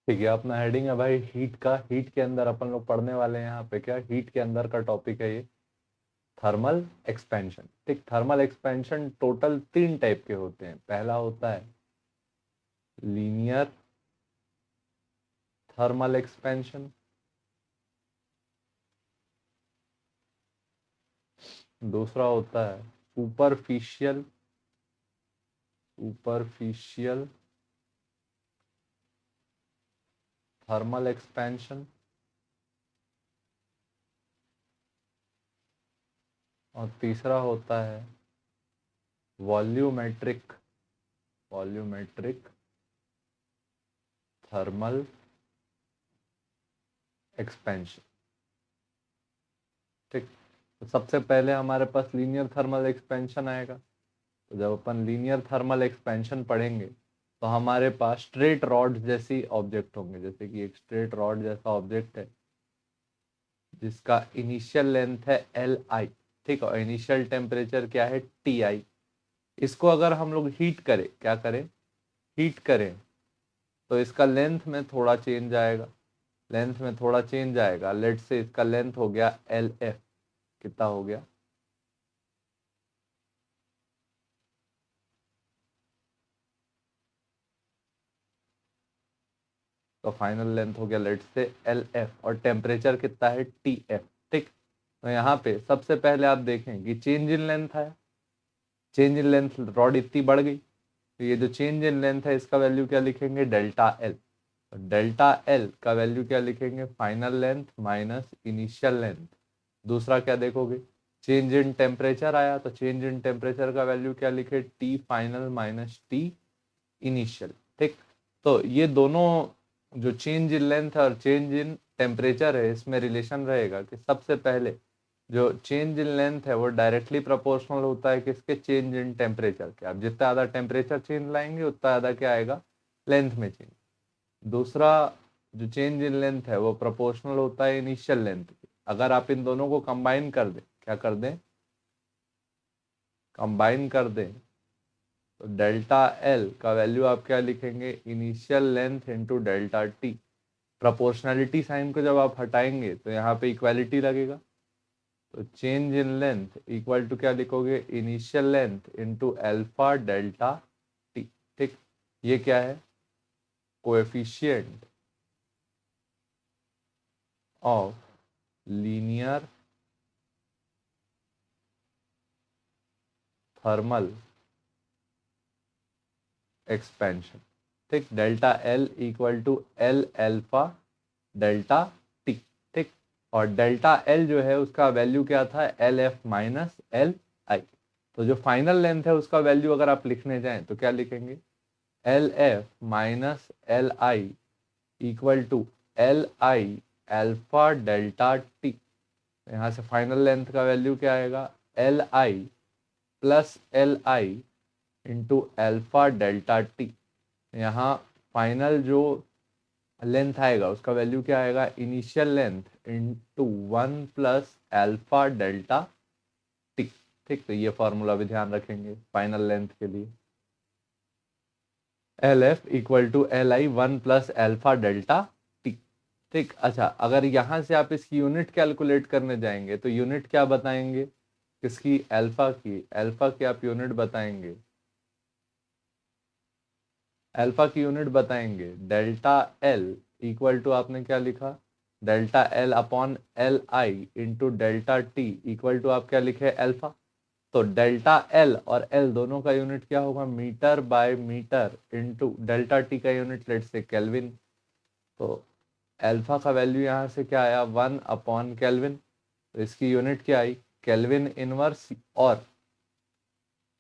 ठीक है, अपना हेडिंग है भाई हीट का। हीट के अंदर अपन लोग पढ़ने वाले हैं यहाँ पे क्या, हीट के अंदर का टॉपिक है ये थर्मल एक्सपेंशन। ठीक, थर्मल एक्सपेंशन टोटल 3 टाइप के होते हैं। पहला होता है लीनियर थर्मल एक्सपेंशन, दूसरा होता है सुपरफिशियल सुपरफिशियल थर्मल एक्सपेंशन, और तीसरा होता है वॉल्यूमेट्रिक वॉल्यूमेट्रिक थर्मल एक्सपेंशन। ठीक, तो सबसे पहले हमारे पास लीनियर थर्मल एक्सपेंशन आएगा। तो जब अपन लीनियर थर्मल एक्सपेंशन पढ़ेंगे तो हमारे पास स्ट्रेट रॉड जैसी ऑब्जेक्ट होंगे, जैसे कि एक स्ट्रेट रॉड जैसा ऑब्जेक्ट है जिसका इनिशियल लेंथ है एल आई। ठीक, और इनिशियल टेम्परेचर क्या है टी आई। इसको अगर हम लोग हीट करें, क्या करें, हीट करें, तो इसका लेंथ में थोड़ा चेंज आएगा। लेंथ में थोड़ा चेंज आएगा, लेट से इसका लेंथ हो गया एल एफ। कितना हो गया, तो फाइनल लेंथ हो गया लेट से एल एफ, और टेम्परेचर कितना है टी एफ। ठीक, तो यहाँ पे सबसे पहले आप देखें कि चेंज इन लेंथ है, चेंज इन लेंथ रॉड इतनी बढ़ गई, तो ये जो चेंज इन लेंथ है इसका वैल्यू क्या लिखेंगे, डेल्टा एल। तो डेल्टा एल का वैल्यू क्या लिखेंगे, final length minus initial length. दूसरा क्या देखोगे, चेंज इन टेम्परेचर आया, तो चेंज इन टेम्परेचर का वैल्यू क्या लिखे, T final minus T initial. ठीक, तो ये दोनों जो चेंज इन लेंथ और चेंज इन टेम्परेचर है इसमें रिलेशन रहेगा कि सबसे पहले जो चेंज इन लेंथ है वो डायरेक्टली प्रोपोर्शनल होता है किसके, चेंज इन टेम्परेचर के। आप जितना ज़्यादा टेम्परेचर चेंज लाएंगे उतना ज़्यादा क्या आएगा, लेंथ में चेंज। दूसरा जो चेंज इन लेंथ है वो प्रोपोर्शनल होता है इनिशियल लेंथ के। अगर आप इन दोनों को कंबाइन कर दें, क्या कर दें, कंबाइन कर दें, तो डेल्टा एल का वैल्यू आप क्या लिखेंगे, initial length into delta T. Proportionality sign को जब आप हटाएंगे तो यहाँ पे इक्वालिटी लगेगा, तो change in length equal to क्या लिखोगे, initial length into alpha delta T. ठीक, ये क्या है, coefficient of linear thermal expansion. ठीक, delta L equal to L alpha delta T. ठीक, और डेल्टा एल जो है उसका वैल्यू क्या था, एल एफ माइनस एल आई। तो जो फाइनल लेंथ है उसका वैल्यू अगर आप लिखने जाएं तो क्या लिखेंगे, L F minus L I equal to L I alpha delta T. यहाँ से फाइनल लेंथ का वैल्यू क्या आएगा, L I plus L I into alpha delta T. यहाँ फाइनल जो लेंथ आएगा उसका वैल्यू क्या आएगा, initial length into 1 plus alpha delta T. ठीक, तो ये फॉर्मूला भी ध्यान रखेंगे फाइनल लेंथ के लिए, L F equal to L I 1 plus alpha delta T. ठीक, अच्छा, अगर यहाँ से आप इसकी यूनिट कैलकुलेट करने जाएंगे तो यूनिट क्या बताएंगे, किसकी, अल्फा की, अल्फा की आप यूनिट बताएंगे, अल्फा की यूनिट बताएंगे डेल्टा एल इक्वल टू आपने क्या लिखा, delta L upon L I into delta T equal to आप क्या लिखे, अल्फा। तो डेल्टा एल और एल दोनों का यूनिट क्या होगा, metre by metre into delta T का यूनिट लेट से केल्विन। तो अल्फा का वैल्यू यहाँ से क्या आया, 1/केल्विन। तो इसकी यूनिट क्या आई, केल्विन इनवर्स, और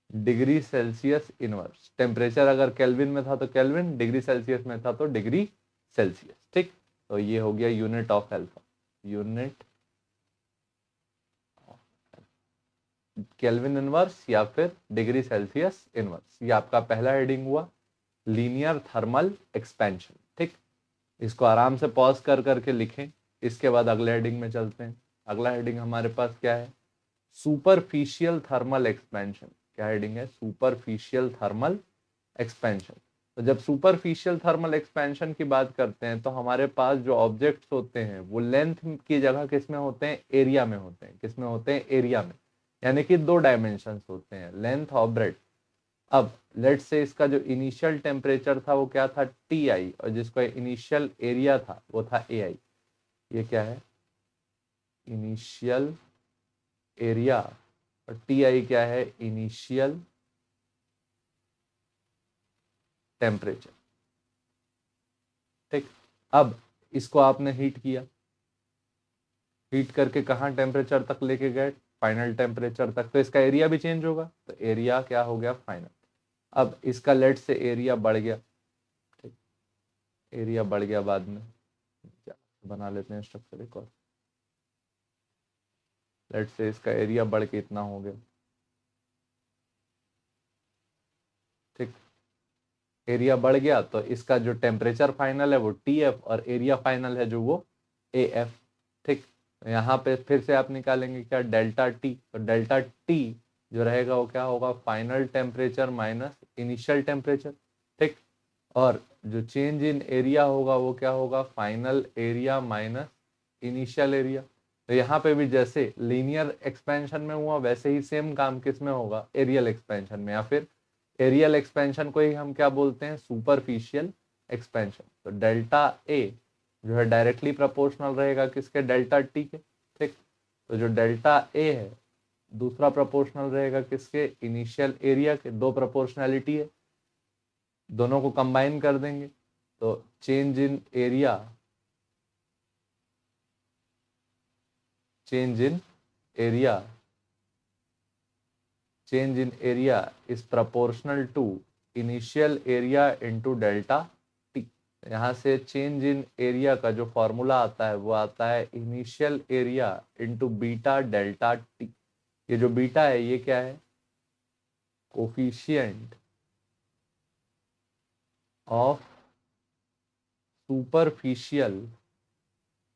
डिग्री सेल्सियस इनवर्स। टेम्परेचर अगर केल्विन में था तो केल्विन, डिग्री सेल्सियस में था तो डिग्री सेल्सियस। ठीक, तो ये हो गया unit of alpha, unit kelvin inverse या फिर डिग्री सेल्सियस इनवर्स। ये आपका पहला हेडिंग हुआ, लीनियर थर्मल एक्सपेंशन। ठीक, इसको आराम से पॉज कर करके लिखें, इसके बाद अगले हेडिंग में चलते हैं। अगला हेडिंग हमारे पास क्या है, सुपरफिशियल थर्मल एक्सपेंशन। क्या हेडिंग है, सुपरफिशियल थर्मल एक्सपेंशन। तो जब सुपरफिशियल थर्मल एक्सपेंशन की बात करते हैं तो हमारे पास जो ऑब्जेक्ट्स होते हैं वो लेंथ की जगह किस में होते हैं, एरिया में होते हैं। किस में होते हैं, एरिया में। यानी कि 2 डायमेंशंस होते हैं, लेंथ और ब्रेड्थ। अब लेट से इसका जो इनिशियल टेम्परेचर था वो क्या था, टी आई, और जिसका इनिशियल एरिया था वो था ए आई। ये क्या है, इनिशियल एरिया, और टी आई क्या है, इनिशियल टेम्परेचर। ठीक, अब इसको आपने हीट किया, हीट करके कहाँ टेम्परेचर तक लेके गए, फाइनल टेम्परेचर तक, तो इसका एरिया भी चेंज होगा, तो एरिया क्या हो गया, फाइनल। अब इसका लेट से एरिया बढ़ गया, ठीक, एरिया बढ़ गया, बाद में क्या बना लेते हैं स्ट्रक्चर एक और। लेट से इसका एरिया बढ़ के इतना हो गया, ठीक, एरिया बढ़ गया, तो इसका जो टेम्परेचर फाइनल है वो टी एफ, और एरिया फाइनल है जो वो ए एफ। ठीक, यहाँ पे फिर से आप निकालेंगे क्या, डेल्टा टी, तो डेल्टा टी जो रहेगा वो क्या होगा, final temperature minus initial temperature. ठीक, और जो चेंज इन एरिया होगा वो क्या होगा, final area minus initial area. तो यहाँ पे भी जैसे लीनियर एक्सपेंशन में हुआ वैसे ही सेम काम किस में होगा, एरियल एक्सपेंशन में, या फिर एरियल एक्सपेंशन को ही हम क्या बोलते हैं, सुपरफिशियल एक्सपेंशन। तो डेल्टा ए जो है डायरेक्टली प्रोपोर्शनल रहेगा किसके, डेल्टा टी के। ठीक, तो जो डेल्टा ए है दूसरा प्रोपोर्शनल रहेगा किसके, इनिशियल एरिया के। दो प्रोपोर्शनैलिटी है, दोनों को कंबाइन कर देंगे तो change in area, change in area, change in area is proportional to initial area into delta T. यहाँ से चेंज इन एरिया का जो फॉर्मूला आता है वो आता है initial area into beta delta T. ये जो बीटा है ये क्या है, कोफिशिएंट ऑफ सुपरफिशियल,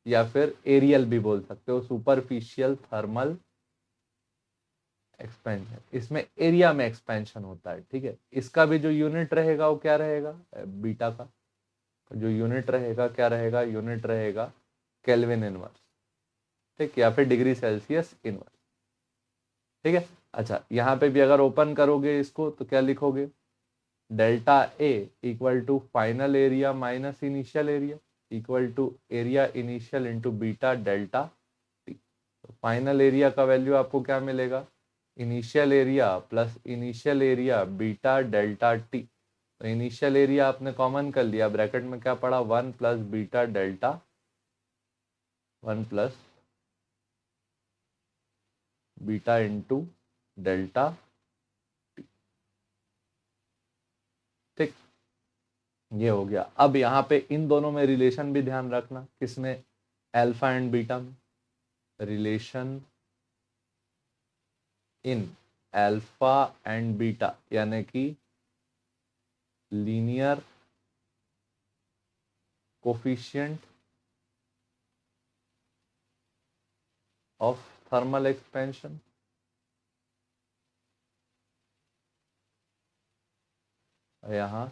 या फिर एरियल भी बोल सकते हो, सुपरफिशियल थर्मल एक्सपेंशन। इसमें एरिया में एक्सपेंशन होता है, ठीक है। इसका भी जो यूनिट रहेगा वो क्या रहेगा, बीटा का जो यूनिट रहेगा क्या रहेगा, यूनिट रहेगा केल्विन इनवर्स, ठीक, या फिर डिग्री सेल्सियस इनवर्स। ठीक है, अच्छा यहाँ पे भी अगर ओपन करोगे इसको तो क्या लिखोगे, delta A equal to final area minus initial area equal to area initial into beta delta T. तो फाइनल एरिया का वैल्यू आपको क्या मिलेगा, initial area plus initial area beta delta T. तो इनिशियल एरिया आपने कॉमन कर लिया, bracket में क्या पड़ा, 1 plus beta delta, 1 plus beta into delta, ठीक, ये हो गया। अब यहाँ पे इन दोनों में रिलेशन भी ध्यान रखना, किसमें, अल्फा एंड बीटा में, relation in alpha and beta, यानी कि linear coefficient of thermal expansion, यहाँ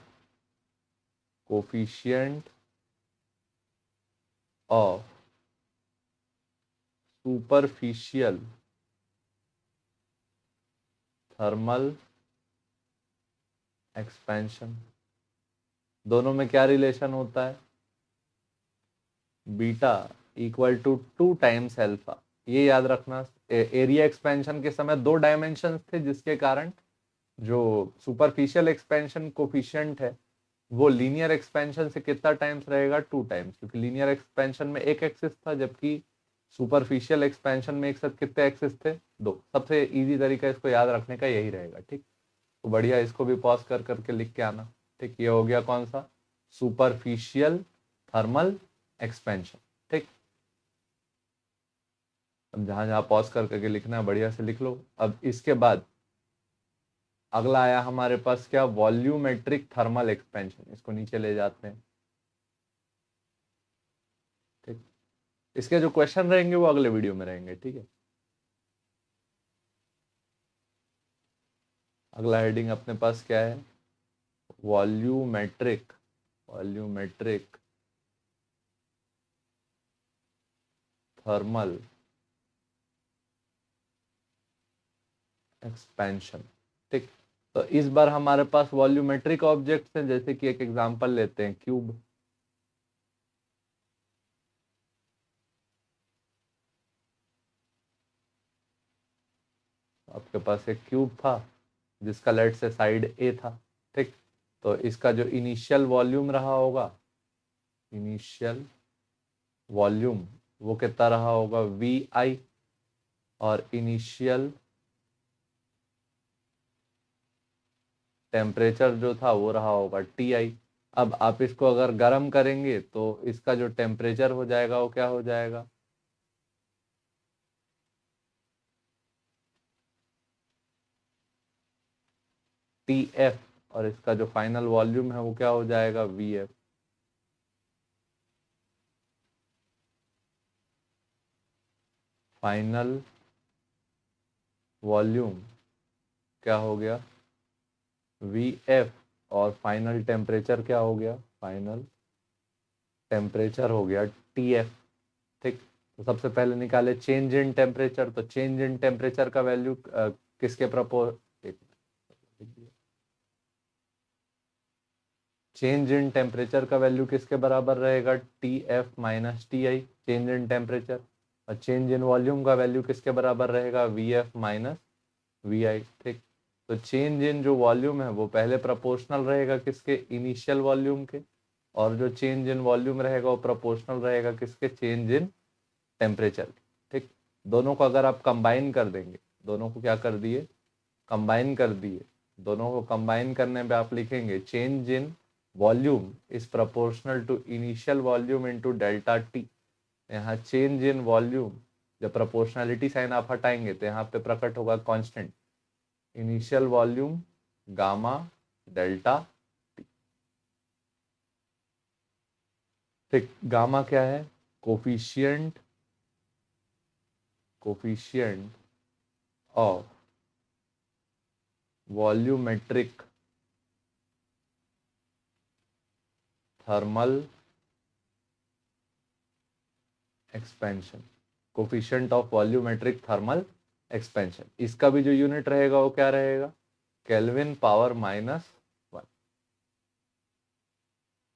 coefficient of superficial thermal expansion. दोनों में क्या रिलेशन होता है, beta equal to 2 times alpha. ये याद रखना, एरिया एक्सपेंशन के समय 2 डायमेंशंस थे जिसके कारण जो सुपरफिशियल एक्सपेंशन कोफिशिएंट है वो लीनियर एक्सपेंशन से कितना टाइम्स रहेगा, 2 टाइम्स, क्योंकि लीनियर एक्सपेंशन में एक एक्सिस था जबकि सुपरफिशियल एक्सपेंशन में एक साथ कितने एक्सिस थे, 2। सबसे इजी तरीका इसको याद रखने का यही रहेगा, ठीक। तो बढ़िया, इसको भी पॉज कर करके लिख के आना, ठीक। ये हो गया कौन सा, सुपरफिशियल थर्मल एक्सपेंशन, ठीक। अब जहां जहां पॉज कर करके लिखना है बढ़िया से लिख लो। अब इसके बाद अगला आया हमारे पास क्या, वॉल्यूमेट्रिक थर्मल एक्सपेंशन। इसको नीचे ले जाते हैं, ठीक। इसके जो क्वेश्चन रहेंगे वो अगले वीडियो में रहेंगे, ठीक है। अगला हेडिंग अपने पास क्या है, वॉल्यूमेट्रिक थर्मल एक्सपेंशन। ठीक, तो इस बार हमारे पास वॉल्यूमेट्रिक ऑब्जेक्ट्स हैं, जैसे कि एक एग्जांपल लेते हैं क्यूब। आपके पास एक क्यूब था जिसका लेट से साइड ए था। ठीक, तो इसका जो इनिशियल वॉल्यूम रहा होगा, इनिशियल वॉल्यूम वो कितना रहा होगा, वी आई, और इनिशियल टेम्परेचर जो था वो रहा होगा टी आई। अब आप इसको अगर गर्म करेंगे तो इसका जो टेम्परेचर हो जाएगा वो क्या हो जाएगा, टी एफ, और इसका जो फाइनल वॉल्यूम है वो क्या हो जाएगा, वी एफ। फाइनल वॉल्यूम क्या हो गया, वी एफ, और फाइनल टेम्परेचर क्या हो गया, फाइनल टेम्परेचर हो गया टी एफ। ठीक, तो सबसे पहले निकाले चेंज इन टेम्परेचर, तो चेंज इन टेम्परेचर का वैल्यू किसके चेंज इन टेम्परेचर का वैल्यू किसके बराबर रहेगा, T F minus T I, change in temperature. और चेंज इन वॉल्यूम का वैल्यू किसके बराबर रहेगा, वी एफ माइनस वी आई। ठीक, तो चेंज इन जो वॉल्यूम है वो पहले प्रोपोर्शनल रहेगा किसके, इनिशियल वॉल्यूम के, और जो चेंज इन वॉल्यूम रहेगा वो प्रोपोर्शनल रहेगा किसके, चेंज इन टेम्परेचर। ठीक, दोनों को अगर आप कंबाइन कर देंगे, दोनों को क्या कर दिए, कंबाइन कर दिए, दोनों को कंबाइन करने पे आप लिखेंगे change in volume is proportional to initial volume into delta T. यहाँ चेंज इन वॉल्यूम, जब प्रोपोर्शनलिटी साइन आप हटाएंगे तो यहाँ पे प्रकट होगा constant, initial volume gamma delta T. ठीक, गामा क्या है, coefficient of volumetric thermal expansion, coefficient of volumetric thermal expansion. इसका भी जो यूनिट रहेगा वो क्या रहेगा, केल्विन पावर -1।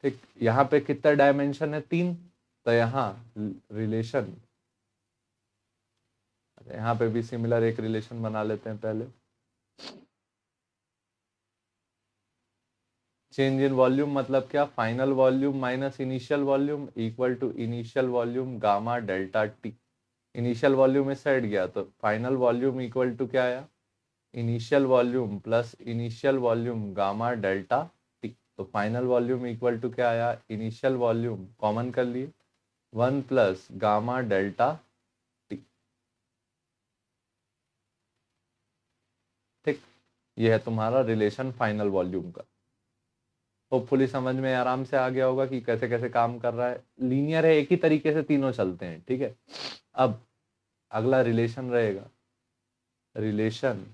ठीक, यहाँ पे कितना डायमेंशन है, 3, तो यहाँ रिलेशन, यहाँ पे भी सिमिलर एक रिलेशन बना लेते हैं पहले। चेंज इन वॉल्यूम मतलब क्या, final volume minus initial volume equal to initial volume gamma delta T. Initial volume इस साइड गया तो फाइनल वॉल्यूम इक्वल टू क्या आया, initial volume plus initial volume gamma delta T. तो फाइनल वॉल्यूम इक्वल टू क्या आया, initial volume common कर लिए 1 प्लस गामा डेल्टा टी। ठीक, ये है तुम्हारा रिलेशन फाइनल वॉल्यूम का। होपफुली समझ में आराम से आ गया होगा कि कैसे कैसे काम कर रहा है। लीनियर है, एक ही तरीके से तीनों चलते हैं। ठीक है, अब अगला रिलेशन रहेगा, relation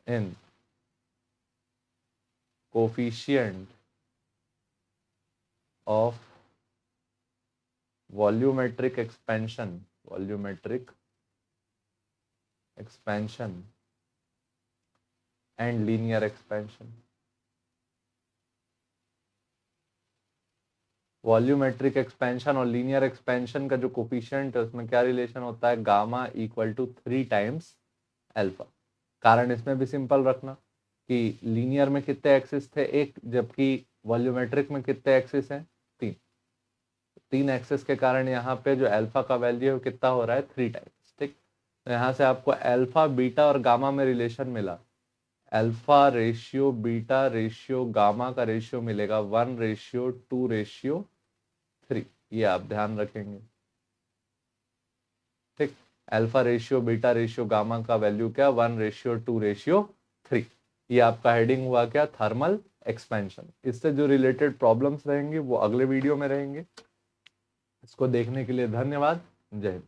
in coefficient of volumetric expansion and linear expansion. Volumetric expansion और लीनियर एक्सपेंशन का जो कोफिशिएंट है उसमें क्या रिलेशन होता है, gamma equal to 3 times alpha. कारण इसमें भी सिंपल रखना कि लीनियर में कितने एक्सिस थे, एक, जबकि वॉल्यूमेट्रिक में कितने एक्सिस हैं, 3 एक्सिस के कारण यहाँ पे जो अल्फा का वैल्यू है कितना हो रहा है, 3 टाइम्स। ठीक, तो यहाँ से आपको अल्फा बीटा और गामा में रिलेशन मिला, alpha ratio beta ratio gamma का रेशियो मिलेगा 1:2:3। ये आप ध्यान रखेंगे। ठीक, alpha ratio beta ratio gamma का वैल्यू क्या, 1:2:3। ये आपका हेडिंग हुआ क्या, थर्मल एक्सपेंशन। इससे जो रिलेटेड प्रॉब्लम्स रहेंगे वो अगले वीडियो में रहेंगे। इसको देखने के लिए धन्यवाद। जय हिंद।